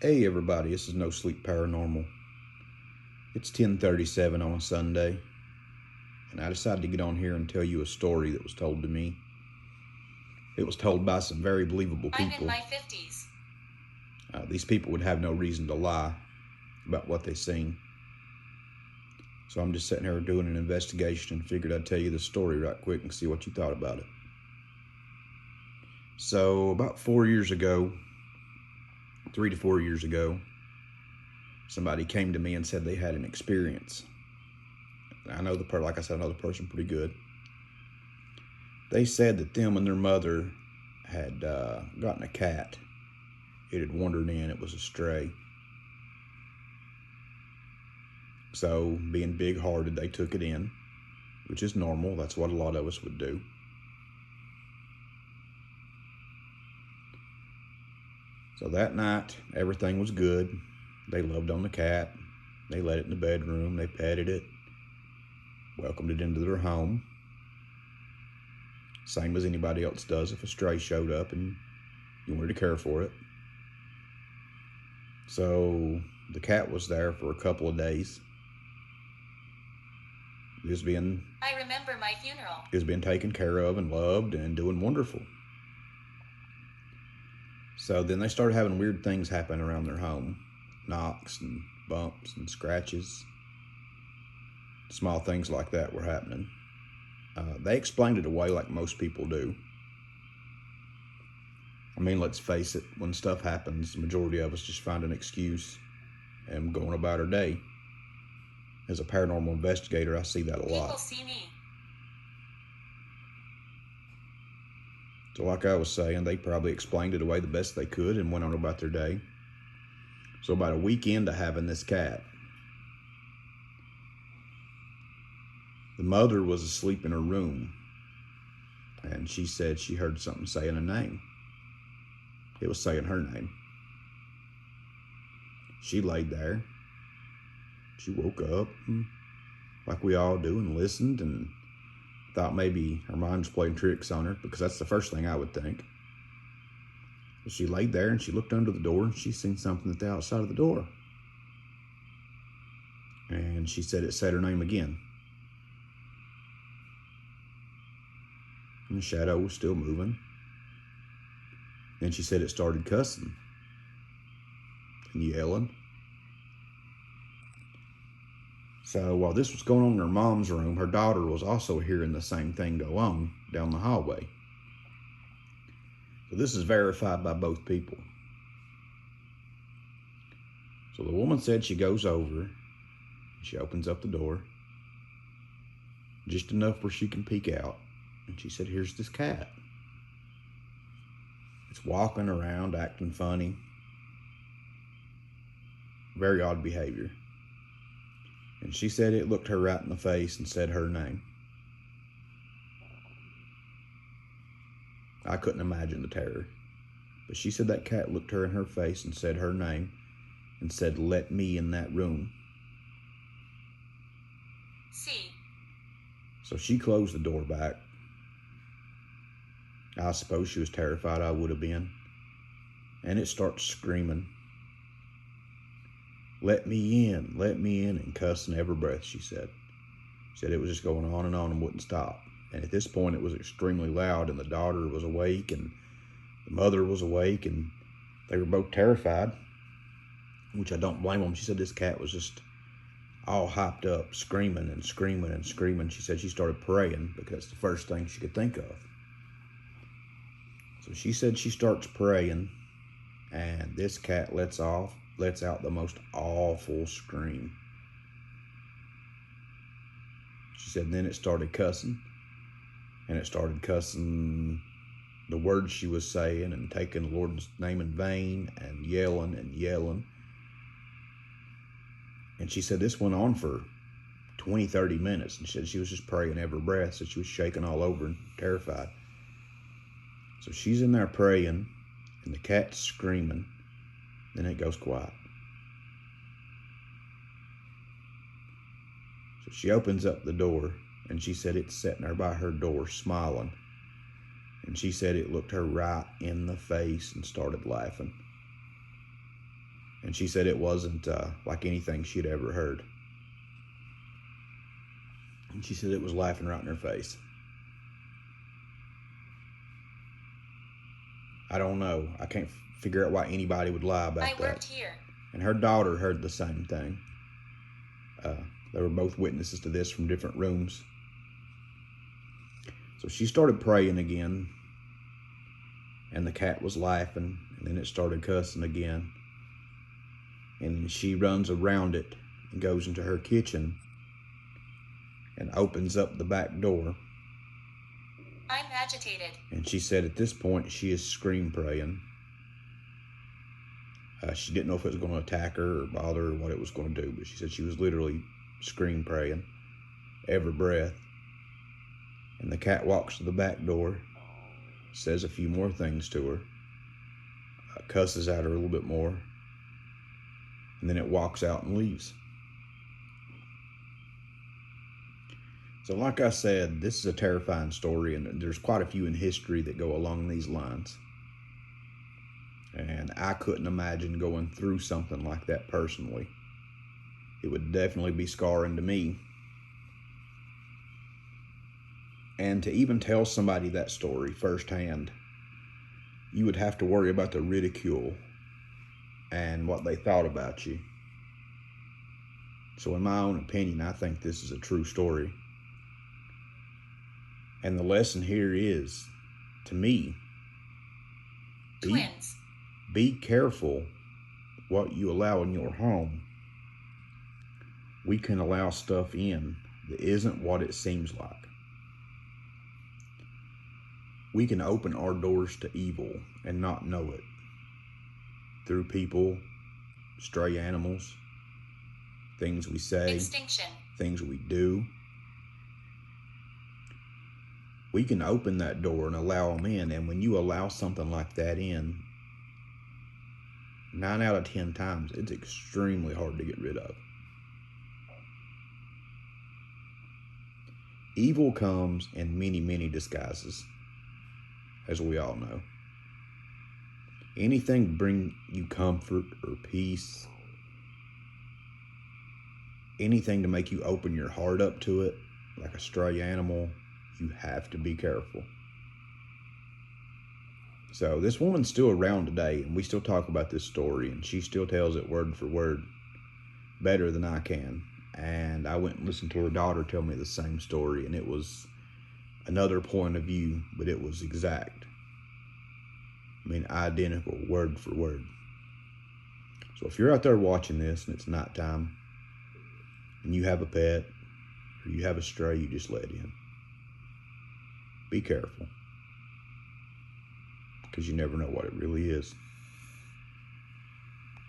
Hey everybody, this is No Sleep Paranormal. It's 10:37 on a Sunday, and I decided to get on here and tell you a story that was told to me. It was told by some very believable people. I'm in my 50s. These people would have no reason to lie about what they seen. So I'm just sitting here doing an investigation and figured I'd tell you the story right quick and see what you thought about it. So about 4 years ago, 3 to 4 years ago, somebody came to me and said they had an experience. I know like I said, I know the person pretty good. They said that them and their mother had gotten a cat. It had wandered in. It was a stray. So, being big-hearted, they took it in, which is normal. That's what a lot of us would do. So that night, everything was good. They loved on the cat. They let it in the bedroom. They petted it, welcomed it into their home. Same as anybody else does if a stray showed up and you wanted to care for it. So the cat was there for a couple of days. It was being I remember my funeral. taken care of and loved and doing wonderful. So then they started having weird things happen around their home. Knocks and bumps and scratches. Small things like that were happening. They explained it away like most people do. I mean, let's face it, when stuff happens, the majority of us just find an excuse and going about our day. As a paranormal investigator, I see that a lot. People see me. So like I was saying, they probably explained it away the best they could and went on about their day. So about a week into having this cat, the mother was asleep in her room, and she said she heard something saying a name. It was saying her name. She laid there. She woke up, like we all do, and listened and thought maybe her mind was playing tricks on her, because that's the first thing I would think. But she laid there and she looked under the door and she seen something at the outside of the door. And she said it said her name again. And the shadow was still moving. Then she said it started cussing and yelling. So while this was going on in her mom's room, her daughter was also hearing the same thing go on down the hallway. So this is verified by both people. So the woman said she goes over, she opens up the door, just enough where she can peek out, and she said, here's this cat. It's walking around, acting funny. Very odd behavior. And she said it looked her right in the face and said her name. I couldn't imagine the terror. But she said that cat looked her in her face and said her name and said, let me in that room. See. So she closed the door back. I suppose she was terrified. I would have been. And it starts screaming, let me in, and cussing every breath, she said. She said it was just going on and wouldn't stop. And at this point, it was extremely loud, and the daughter was awake, and the mother was awake, and they were both terrified, which I don't blame them. She said this cat was just all hyped up, screaming and screaming and screaming. She said she started praying because that's the first thing she could think of. So she said she starts praying, and this cat lets out the most awful scream. She said then it started cussing, and it started cussing the words she was saying and taking the Lord's name in vain and yelling and yelling. And she said this went on for 20, 30 minutes, and she said she was just praying every breath, so she was shaking all over and terrified. So she's in there praying, and the cat's screaming, then it goes quiet. So she opens up the door, and she said it's sitting there by her door smiling. And she said it looked her right in the face and started laughing. And she said it wasn't like anything she'd ever heard. And she said it was laughing right in her face. I don't know. I can't figure out why anybody would lie about I that. worked here. And her daughter heard the same thing. They were both witnesses to this from different rooms. So she started praying again, and the cat was laughing, and then it started cussing again. And she runs around it and goes into her kitchen and opens up the back door. I'm agitated. And she said at this point she is scream praying. She didn't know if it was going to attack her or bother her or what it was going to do, but she said she was literally scream praying every breath. And the cat walks to the back door, says a few more things to her, cusses at her a little bit more, and then it walks out and leaves. So like I said, this is a terrifying story, and there's quite a few in history that go along these lines. And I couldn't imagine going through something like that personally. It would definitely be scarring to me. And to even tell somebody that story firsthand, you would have to worry about the ridicule and what they thought about you. So in my own opinion, I think this is a true story. And the lesson here is, to me, Twins. Be careful what you allow in your home. We can allow stuff in that isn't what it seems like. We can open our doors to evil and not know it. Through people, stray animals, things we say, Extinction. things we do. We can open that door and allow them in, and when you allow something like that in, 9 out of 10 times, it's extremely hard to get rid of. Evil comes in many, many disguises, as we all know. Anything to bring you comfort or peace, anything to make you open your heart up to it, like a stray animal, you have to be careful. So this woman's still around today, and we still talk about this story, and she still tells it word for word better than I can. And I went and listened to her daughter tell me the same story, and it was another point of view, but it was exact. I mean, identical, word for word. So if you're out there watching this and it's nighttime, and you have a pet, or you have a stray you just let in, be careful. Because you never know what it really is.